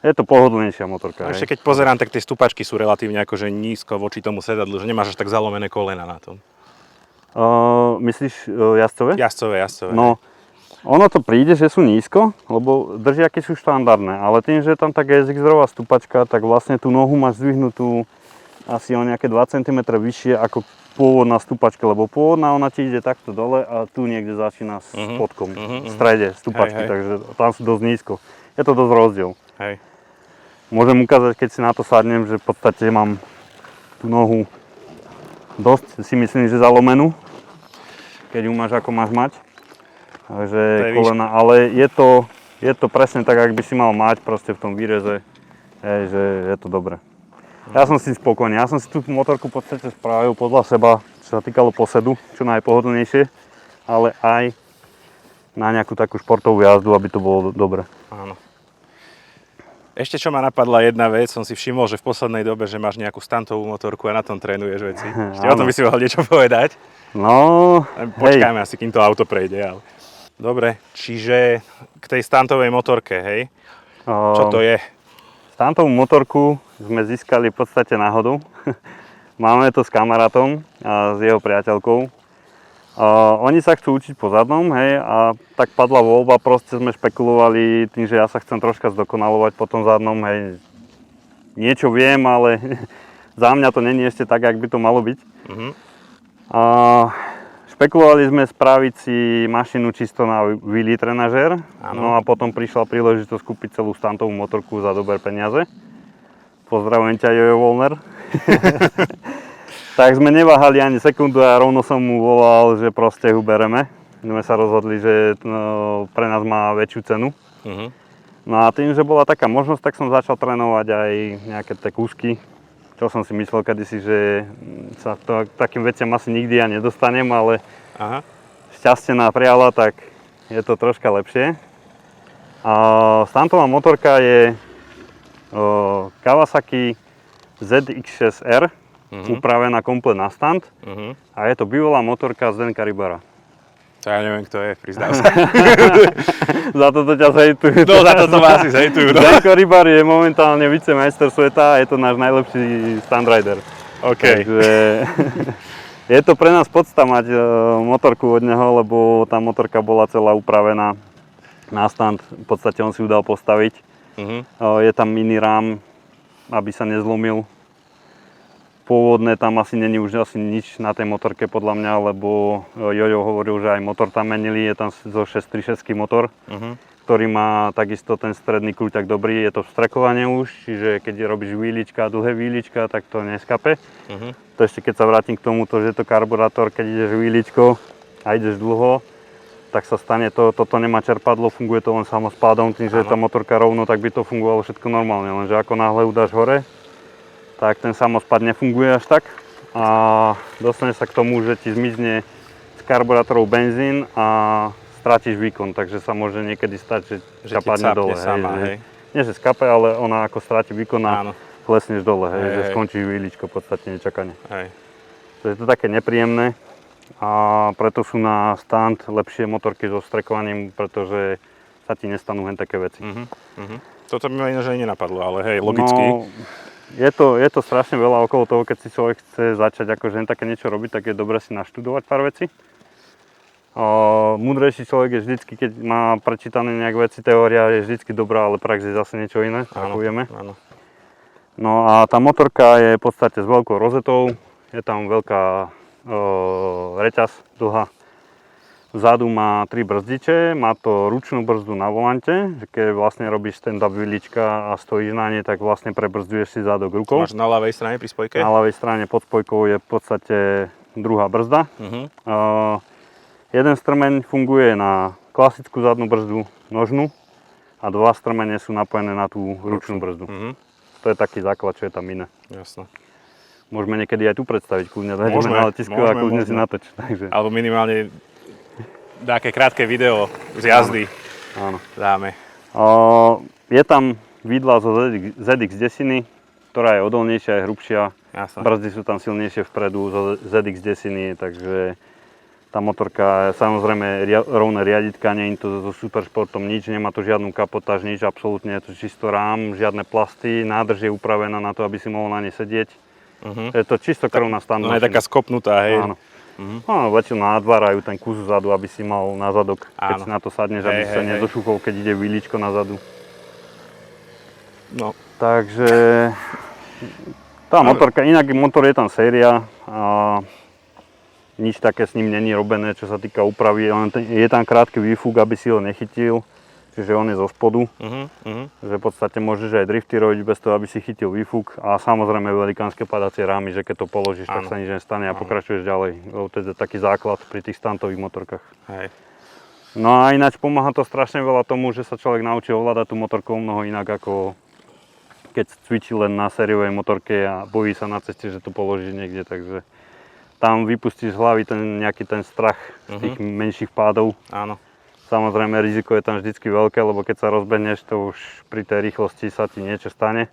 Je to pohodlnejšia motorka. A ešte keď pozerám, tak tie stupačky sú relatívne akože nízko voči tomu sedadlu, že nemáš až tak zalomené kolena na tom. Myslíš jazdcové? Jazdcové. No, ono to príde, že sú nízko, lebo držiaky sú štandardné, ale tým, že je tam tá GSX-rová stupačka, tak vlastne tú nohu máš zdvihnutú asi o nejaké 2 cm vyššie ako pôvodná stupačka, lebo pôvodná ona ti ide takto dole a tu niekde začína s spodkom, v strede stupačky, takže tam sú dosť nízko. Je to dosť rozdiel. Hej. Môžem ukázať, keď si na to sadnem, že v podstate mám tú nohu dosť si myslím, že zalomenú, keď ju máš ako máš mať. Takže kolena, ale je to presne tak, ak by si mal mať proste v tom výreze, že je to dobré. Ja som si spokojný, ja som si tú motorku v podstate spravil podľa seba, čo sa týkalo posedu, čo najpohodlnejšie, ale aj na nejakú takú športovú jazdu, aby to bolo dobre. Áno. Ešte čo ma napadla jedna vec, som si všimol, že v poslednej dobe, že máš nejakú stuntovú motorku a na tom trénuješ veci. Ešte o tom by si mohol niečo povedať. No, počkáme asi, kým to auto prejde. Ale... Dobre, čiže k tej stuntovej motorke, hej? Čo to je? Stuntovú motorku sme získali v podstate náhodou. Máme to s kamarátom a s jeho priateľkou. Oni sa chcú učiť po zadnom, hej, a tak padla voľba, proste sme špekulovali tým, že ja sa chcem troška zdokonalovať po tom zadnom, hej. Niečo viem, ale za mňa to není ešte tak, jak by to malo byť. Špekulovali sme spraviť si mašinu čisto na wheelie trenažér, no a potom prišla príležitosť kúpiť celú stuntovú motorku za dobré peniaze. Pozdravujem ťa, Jojo Vollner. Tak sme neváhali ani sekundu a rovno som mu volal, že proste ho bereme. Sme sa rozhodli, že pre nás má väčšiu cenu. No a tým, že bola taká možnosť, tak som začal trénovať aj nejaké tie kúsky. Čo som si myslel kedysi, že sa takým veciam asi nikdy ja nedostanem, ale šťastie napriala, tak je to troška lepšie. Stuntová motorka je Kawasaki ZX6R. Upravená komplet na stunt a je to bývalá motorka z Dan Caribara. To ja neviem, kto je, prizdáv sa. Za toto ťa zhejtujú. No, za toto ma asi zhejtujú. No. Dan Caribar je momentálne vicemajster sveta a je to náš najlepší stunt rider. OK. Takže je to pre nás podsta mať motorku od neho, lebo tá motorka bola celá upravená na stunt. V podstate on si ju dal postaviť. Je tam mini rám, aby sa nezlomil. Pôvodné tam asi není už asi nič na tej motorke podľa mňa, lebo Jojo hovoril, že aj motor tam menili, je tam zo 636 motor, ktorý má takisto ten stredný kľúťak dobrý, je to vstrekovanie už, čiže keď robíš výlička, dlhé výlička, tak to neskape. To ešte keď sa vrátim k tomuto, že je to karburátor, keď ideš výličko a ideš dlho, tak sa stane to, toto nemá čerpadlo, funguje to len samospádom, tým, že je tá motorka rovno, tak by to fungovalo všetko normálne, lenže ako náhle udáš hore, tak ten samospad nefunguje až tak a dostane sa k tomu, že ti zmizne z karburátorov benzín a strátiš výkon, takže sa môže niekedy stať, že padne dole. Sama, hej. Nie, že skape, ale ona ako stráti výkon a klesneš dole, že skončíš výličko v podstate nečakane. To je to také nepríjemné a preto sú na stunt lepšie motorky so vstrekovaním, pretože sa ti nestanú hen také veci. Toto mi ináč nenapadlo, ale hej, logicky. No, je to strašne veľa okolo toho, keď si človek chce začať akože také niečo robiť, tak je dobre si naštudovať pár vecí. Múdrejší človek je vždycky, keď má prečítané nejak veci, teória je vždycky dobrá, ale prax je zase niečo iné, ako vieme. No a tá motorka je v podstate s veľkou rozetou, je tam veľká reťaz dlhá. Vzadu má 3 brzdiče, má to ručnú brzdu na volante, že keď vlastne robíš stand-up výlička a stojíš na nej, tak vlastne prebrzduješ si zadok rukou. Máš na ľavej strane pri spojke? Na ľavej strane pod spojkou je v podstate druhá brzda. Jeden strmeň funguje na klasickú zadnú brzdu nožnú a 2 strmene sú napojené na tú ručnú brzdu. To je taký základ, čo je tam iné. Jasné. Môžeme niekedy aj tu predstaviť, kľudne zajdeme na letisku a kľudne si natoč. Takže. Alebo minimálne také krátke video z jazdy. Áno. Dáme. Je tam vidla zo ZX desiny, ktorá je odolnejšia, je hrubšia. Jasne. Brzdy sú tam silnejšie vpredu zo ZX desiny, takže tá motorka je samozrejme rovné riaditka, nie je to so superšportom nič, nemá to žiadnu kapotáž, nič, absolútne je to čisto rám, žiadne plasty, nádrž je upravená na to, aby si mohol na nej sedieť. Je to čisto krvná standard. No je taká skopnutá, hej. Áno. No, väčšinou nadvárajú ten kus zadu, aby si mal na zadok, keď si na to sadneš, aby si sa nedošúchol, keď ide výličko na zadu. No. Takže tá motorka, inak motor je tam séria a nič také s ním není robené, čo sa týka úpravy, len je tam krátky výfuk, aby si ho nechytil. čiže on je zo spodu, že v podstate môžeš aj drifty robiť bez toho, aby si chytil výfuk a samozrejme velikánske padacie rámy, že keď to položíš, tak sa nič nestane a pokračuješ ďalej. To je taký základ pri tých stuntových motorkách. Hej. No a ináč pomáha to strašne veľa tomu, že sa človek naučí ovládať tú motorku mnoho inak ako keď cvičí len na sériovej motorke a bojí sa na ceste, že to položí niekde, takže tam vypustíš z hlavy nejaký ten strach z tých menších pádov. Áno. Samozrejme riziko je tam vždycky veľké, lebo keď sa rozbehneš, to už pri tej rýchlosti sa ti niečo stane.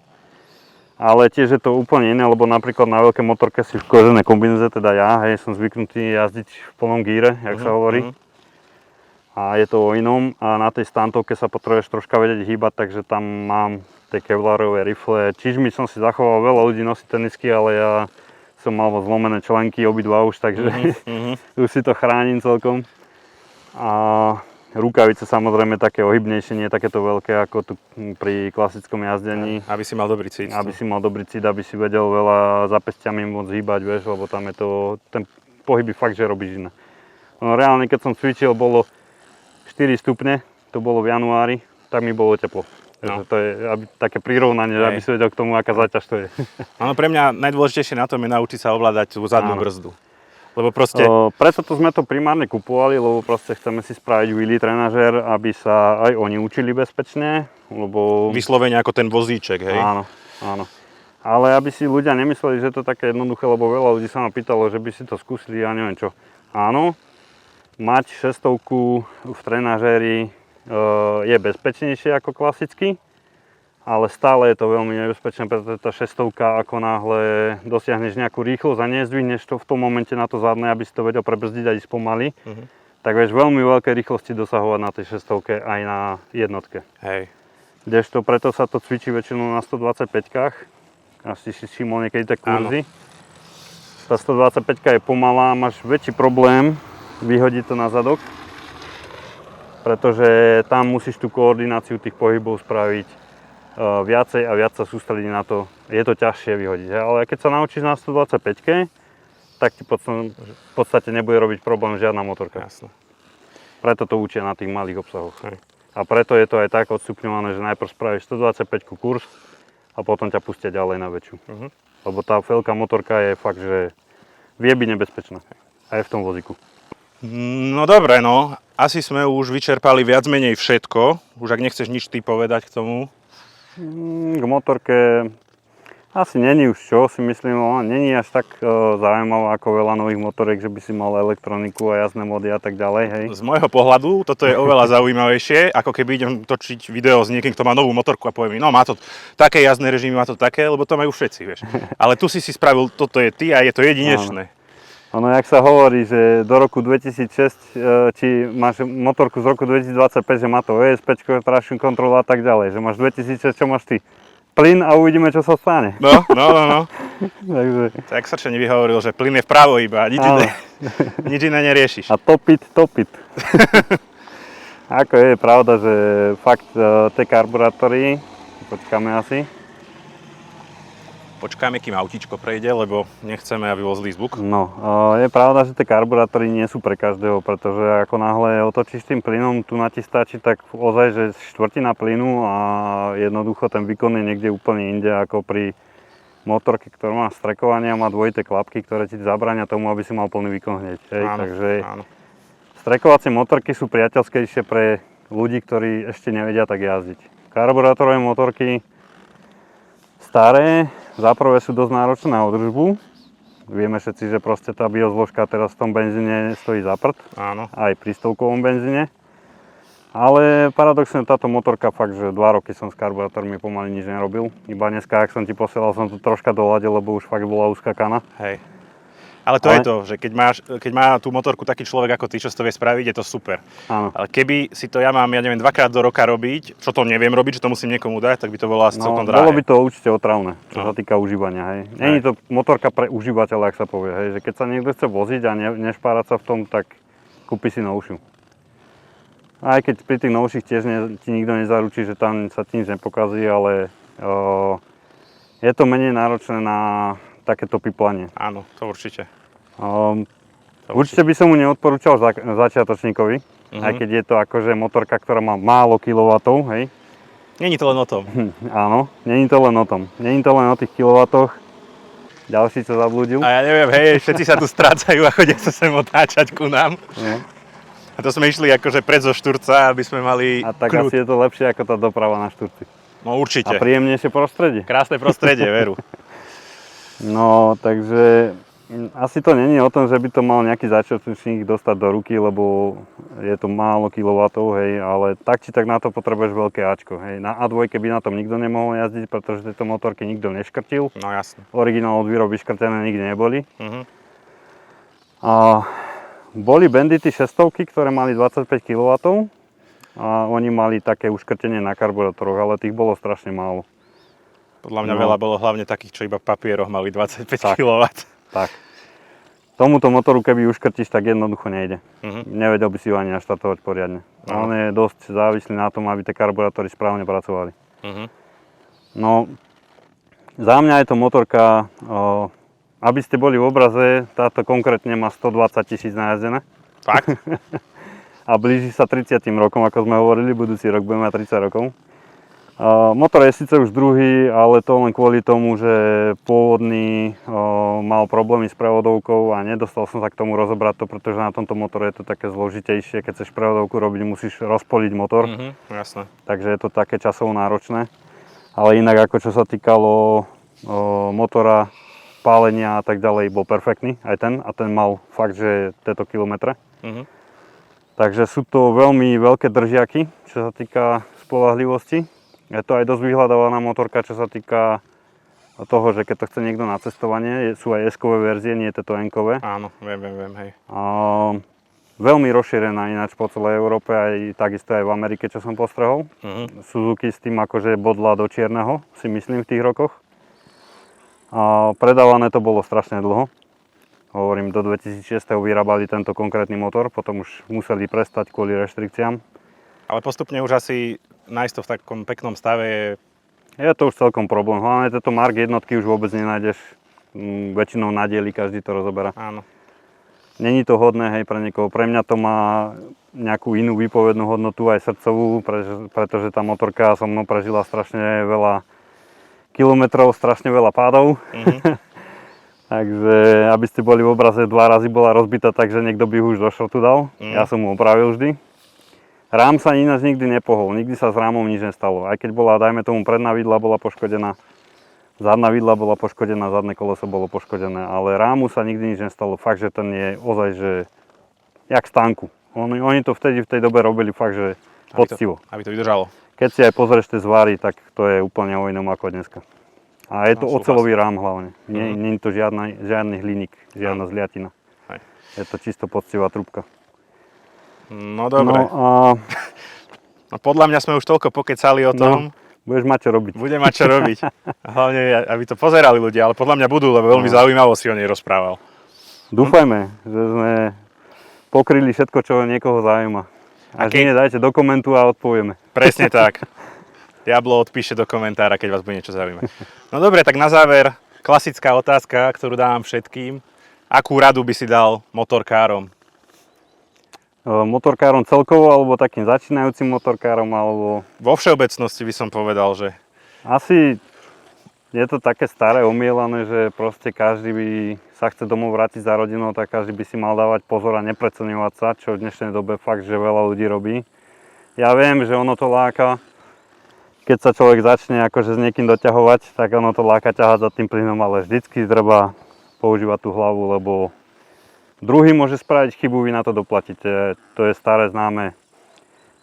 Ale tiež je to úplne iné, lebo napríklad na veľké motorke si v koženej kombinéze, teda ja, hej, som zvyknutý jazdiť v plnom gíre, jak sa hovorí. A je to o inom a na tej stuntovke sa potrebuješ troška vedieť hýbať, takže tam mám tie kevlarové rifle. Čižmy som si zachoval, veľa ľudí nosí tenisky, ale ja som mal zlomené členky obidva už, takže už si to chránim celkom. A rukavice samozrejme také ohybnejšie, nie takéto veľké ako tu pri klasickom jazdení. Aby si mal dobrý cít. Aby si mal dobrý cít, aby si vedel veľa zapestiami môcť hýbať, vieš, lebo tam je to, ten pohyb fakt, že robíš iné. No, reálne, keď som cvičil, bolo 4 stupne, to bolo v januári, tak mi bolo teplo. No. To je také prirovnanie, aby si vedel k tomu, aká záťaž to je. Áno, pre mňa najdôležitejšie na tom je naučiť sa ovládať tú zadnú brzdu. Lebo proste... Preto sme to primárne kupovali, lebo proste chceme si spraviť wheelie trenažér, aby sa aj oni učili bezpečne, lebo... Vyslovene ako ten vozíček, hej? Áno, áno. Ale aby si ľudia nemysleli, že to je také jednoduché, lebo veľa ľudí sa ma pýtalo, že by si to skúsili, ja neviem čo. Áno, mať 600 v trenažéri je bezpečnejšie ako klasicky, ale stále je to veľmi nebezpečné, pretože tá 600, ako náhle dosiahneš nejakú rýchlosť a nezdvihneš to v tom momente na to zadné, aby si to vedel prebrzdiť a ísť pomaly, tak vieš veľmi veľké rýchlosti dosahovať na tej 600 aj na jednotke. Hej. Kdežto preto sa to cvičí väčšinou na 125-kách, asi si všimol niekedy tie kurzy. Tá 125 je pomalá, máš väčší problém vyhodiť to na zadok, pretože tam musíš tú koordináciu tých pohybov spraviť viacej a viac sa sústrediť na to. Je to ťažšie vyhodiť, ale keď sa naučíš na 125, tak ti v podstate nebude robiť problém žiadna motorka. Jasne. Preto to učia na tých malých obsahoch. A preto je to aj tak odstupňované, že najprv spravíš 125 kurz a potom ťa pustia ďalej na väčšiu. Lebo tá veľká motorka je fakt, že vie byť nebezpečná. Aj v tom vozíku. No dobre, no. Asi sme už vyčerpali viac menej všetko. Už ak nechceš nič ty povedať k tomu. K motorke asi není už čo, si myslím, není až tak zaujímavé ako veľa nových motoriek, že by si mal elektroniku a jazdné módy a tak ďalej, hej. Z môjho pohľadu toto je oveľa zaujímavejšie, ako keby idem točiť video s niekým, kto má novú motorku a povie mi, no má to také jazdné režimy, má to také, lebo to majú všetci, vieš. Ale tu si spravil, toto je ty a je to jedinečné. Ono, jak sa hovorí, že do roku 2006, či máš motorku z roku 2025, že má to ESP, traction control a tak ďalej, že máš 2006, čo máš ty? Plyn a uvidíme, čo sa stane. No. Takže... Tak Srčo nevyhovoril, že plyn je vpravo iba, nič iné neriešiš. A topit. Ako je pravda, že fakt tie karburátory, počkáme asi. Počkáme, kým autíčko prejde, lebo nechceme, aby bol zlý zvuk. No, je pravda, že tie karburátory nie sú pre každého, pretože ako náhle otočíš tým plynom, tu na ti stačí tak ozaj, že štvrtina plynu a jednoducho ten výkon je niekde úplne inde ako pri motorke, ktorá má strekovanie a má dvojité klapky, ktoré ti zabránia tomu, aby si mal plný výkon hneď. Takže strekovacie motorky sú priateľskejšie pre ľudí, ktorí ešte nevedia tak jazdiť. Karburátorové motorky staré, zaprvé sú dosť náročné na údržbu. Vieme všetci, že proste tá biozložka teraz v tom benzíne stojí za prd. Áno. Aj pri stovkovom benzíne. Ale paradoxne táto motorka fakt, že 2 roky som s karburátormi pomaly nič nerobil. Iba dneska, ak som ti posielal, som to troška doladil, lebo už fakt bola uskakaná. Hej. Ale to je to, že keď má tú motorku taký človek ako ty, čo si to vie spraviť, je to super. Áno. Ale keby si to ja mám, ja neviem, 2-krát do roka robiť, čo to neviem robiť, že to musím niekomu dať, tak by to bolo asi celkom drahé. Bolo by to určite otravné, čo sa týka užívania. Hej. Není to motorka pre užívateľa, ak sa povie. Hej. Že keď sa niekto chce voziť a nešpárať sa v tom, tak kúpi si novšiu. Aj keď pri tých novších tiež ti nikto nezaručí, že tam sa ti nič nepokazí, ale je to menej náročné na takéto piplanie. Áno, to určite. Určite by som mu neodporúčal začiatočníkovi, Aj keď je to akože motorka, ktorá má málo kilovatov, hej. Není to len o tom. Áno, není to len o tom. Není to len o tých kilowatoch. Ďalší sa zablúdil. A ja neviem, hej, všetci sa tu strácajú a chodia sa sem otáčať ku nám. No. A to sme išli akože pred zo Štúrca, aby sme mali A tak kľud. asi je to lepšie ako tá doprava na Štúrci. No určite. A príjemnejšie prostredie. Krásne prostredie, veru. No, takže asi to není o tom, že by to mal nejaký začiatočník dostať do ruky, lebo je to málo kilowatov, hej, ale tak či tak na to potrebuješ veľké Ačko, hej. Na A2 by na tom nikto nemohol jazdiť, pretože tieto motorky nikto neškrtil. No jasne. Originál od výroby škrtené nikdy neboli. Mhm. A boli Bandity 600, ktoré mali 25 kW a oni mali také uškrtenie na karburátoroch, ale tých bolo strašne málo. Podľa mňa No. veľa bolo hlavne takých, čo iba v papieroch mali 25 Tak. kW. Tak. Tomuto motoru, keby uškrtíš, tak jednoducho nejde. Mhm. Nevedel by si ho ani naštartovať poriadne. A on je dosť závislý na tom, aby tie karburátory správne pracovali. Mhm. No, za mňa je to motorka, aby ste boli v obraze, táto konkrétne má 120 000 najazdené. Fakt? A blíži sa 30 rokom, ako sme hovorili, budúci rok budeme mať 30 rokov. Motor je síce už druhý, ale to len kvôli tomu, že pôvodný mal problémy s prevodovkou a nedostal som sa k tomu rozobrať to, pretože na tomto motore je to také zložitejšie. Keď chceš prevodovku robiť, musíš rozpoliť motor, Jasné. takže je to také časovo náročné. Ale inak ako čo sa týkalo motora, pálenia a tak ďalej, bol perfektný aj ten a ten mal fakt, že tieto kilometre. Mhm. Takže sú to veľmi veľké držiaky, čo sa týka spoľahlivosti. Je to aj dosť vyhľadávaná motorka, čo sa týka toho, že keď to chce niekto na cestovanie, sú aj S-kové verzie, nie je to N-kové. Áno, viem, hej. Veľmi rozšírená ináč po celej Európe, aj takisto aj v Amerike, čo som postrehol. Suzuki s tým akože bodla do čierneho, si myslím, v tých rokoch. Predávané to bolo strašne dlho. Hovorím, do 2006 vyrábali tento konkrétny motor, potom už museli prestať kvôli reštrikciám. Ale postupne už asi nájsť to v takom peknom stave je... Je to už celkom problém. Hlavne tieto Mark jednotky už vôbec nenájdeš. Väčšinou na diely, každý to rozoberá. Áno. Není to hodné, hej, pre niekoho. Pre mňa to má nejakú inú výpovednú hodnotu, aj srdcovú, pretože tá motorka so mnou prežila strašne veľa kilometrov, strašne veľa pádov. Takže, aby ste boli v obraze, 2 razy bola rozbitá, takže niekto by už do šrotu dal. Ja som mu opravil vždy. Rám sa ináč nikdy nepohol, nikdy sa s rámom nič nestalo. Aj keď bola, dajme tomu, predná vidla bola poškodená, zadná vidla bola poškodená, zadné koleso bolo poškodené, ale rámu sa nikdy nič nestalo. Fakt, že ten je ozaj, že jak z tanku. Oni to vtedy v tej dobe robili fakt, že poctivo. Aby to vydržalo. Keď si aj pozrieš tie zvary, tak to je úplne o inom ako dneska. A je to oceľový rám hlavne. Nie je to žiadny hliník, žiadna zliatina. Hej. Je to čisto poctivá trúbka. No dobre. No, No podľa mňa sme už toľko pokecali o tom. budeš mať čo robiť. Budem mať čo robiť. A hlavne, aby to pozerali ľudia, ale podľa mňa budú, lebo veľmi zaujímavo si o nej rozprával. Dúfajme, že sme pokryli všetko, čo niekoho zaujíma. Až nie, dajte do komentu a odpovieme. Presne tak. Diablo odpíše do komentára, keď vás bude niečo zaujímať. No dobre, tak na záver klasická otázka, ktorú dávam všetkým. Akú radu by si dal motorkárom? Motorkárom celkovo, alebo takým začínajúcim motorkárom, alebo... Vo všeobecnosti by som povedal, že... Asi je to také staré, omielané, že proste každý by sa chce domov vrátiť za rodinou, tak každý by si mal dávať pozor a nepreceňovať sa, čo v dnešnej dobe fakt, že veľa ľudí robí. Ja viem, že ono to láka, keď sa človek začne akože s niekým doťahovať, tak ono to láka ťahať za tým plynom, ale vždycky treba používať tú hlavu, lebo druhý môže spraviť chybu, vy na to doplatíte. To je staré známe.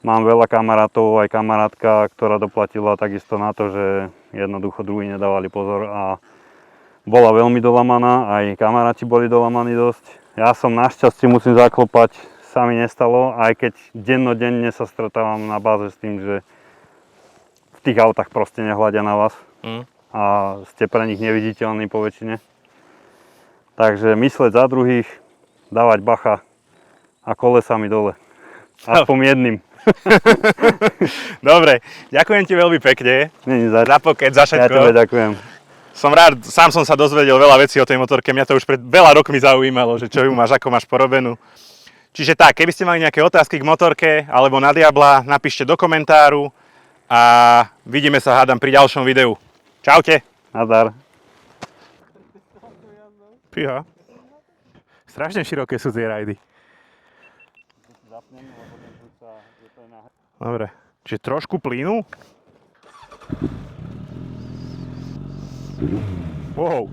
Mám veľa kamarátov, aj kamarátka, ktorá doplatila takisto na to, že jednoducho druhí nedávali pozor a bola veľmi dolamaná, aj kamaráti boli dolamaní dosť. Ja som našťastie, musím zaklopať, sa mi nestalo, aj keď dennodenne sa stretávam na báze s tým, že v tých autách proste nehľadia na vás a ste pre nich neviditeľní po väčšine. Takže mysleť za druhých, dávať bacha a kolesami dole. Aspoň jedným. Dobre, ďakujem ti veľmi pekne. Není zač. Za pokec, za všetko. Ja tebe ďakujem. Som rád, sám som sa dozvedel veľa vecí o tej motorke. Mňa to už pred veľa rokmi zaujímalo, že čo ju máš, ako máš porobenú. Čiže tak, keby ste mali nejaké otázky k motorke alebo na Diabla, napíšte do komentáru a vidíme sa, hádam, pri ďalšom videu. Čaute. Nazdar. Fíha. Strašne široké sú tie rajdy. Dobre, čiže trošku plynu. Wow.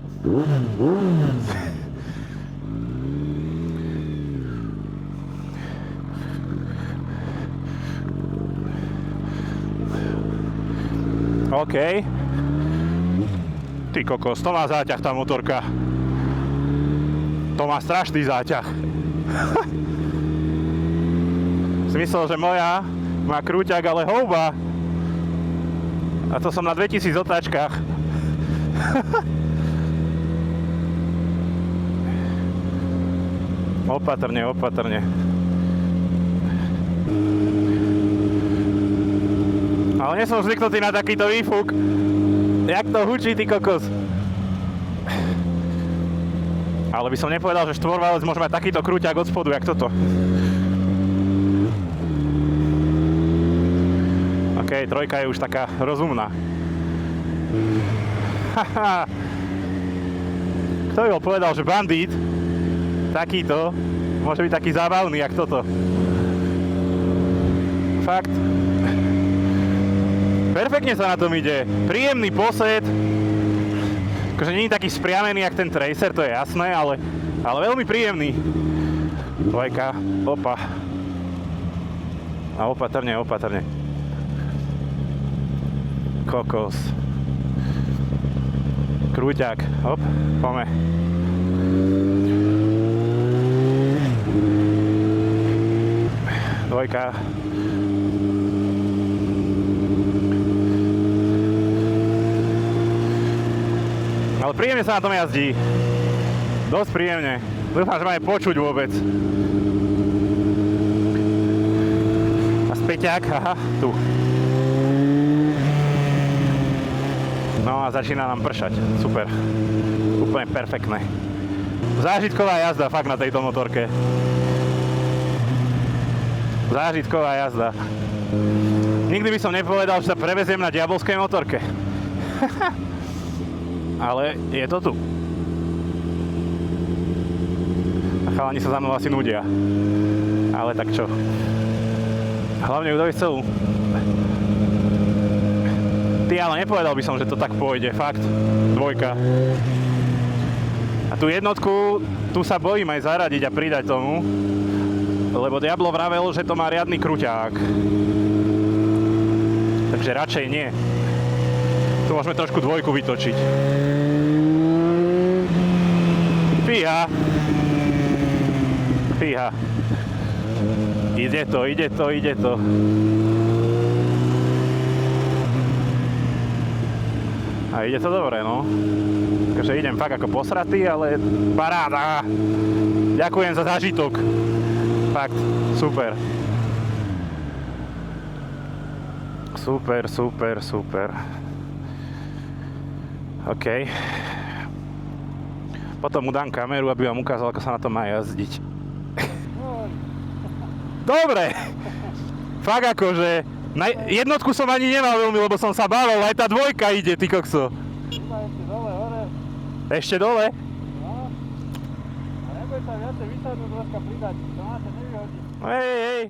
OK. Ty kokos, to má záťah tá motorka. To má strašný záťah. Myslel, že moja má krúťak, ale houba. A to som na 2000 otáčkach. Opatrne, opatrne. Ale nie som zvyknutý na takýto výfuk. Jak to hučí, ty kokos. Ale by som nepovedal, že štvorvalec môže mať takýto krúťak od spodu, jak toto. OK, trojka je už taká rozumná. Haha. Kto by bol povedal, že bandít takýto môže byť taký zábavný, jak toto. Fakt. Perfektne sa na tom ide. Príjemný posed. Akože nie je taký spriamený, jak ten Tracer, to je jasné, ale veľmi príjemný. Dvojka, opa. A opatrne, opatrne. Kokos. Krúťak, hop, pome. Dvojka. Ale príjemne sa na tom jazdí. Dosť príjemne. Dúfam, že ma je počuť vôbec. A späťák, aha, tu. No a začína nám pršať. Super. Úplne perfektné. Zážitková jazda fakt na tejto motorke. Zážitková jazda. Nikdy by som nepovedal, že sa preveziem na diabolskej motorke. Ale je to tu. A chalani sa za mnou asi nudia. Ale tak čo? Hlavne ju dovísť celú. Ty, ale nepovedal by som, že to tak pôjde. Fakt. Dvojka. A tú jednotku, tu sa bojím aj zaradiť a pridať tomu. Lebo Diablo vravel, že to má riadny kruťák. Takže radšej nie. Tu môžeme trošku dvojku vytočiť. Fíha. Fíha. Ide to, ide to, ide to. A ide to dobre, no. Takže idem fakt ako posratý, ale paráda. Ďakujem za zážitok. Fakt, super. Super, super, super. OK. Potom mu dám kameru, aby vám ukázal, ako sa na to má jazdiť. Dobre. Fakt akože, na jednotku som ani nemal veľmi, lebo som sa bával, aj tá dvojka ide, ty kokso. Ešte dole, hore. Ešte dole? No. A neboj sa viacej vysadnúť, troška pridať, to máte nevyhodí. Hej, hej.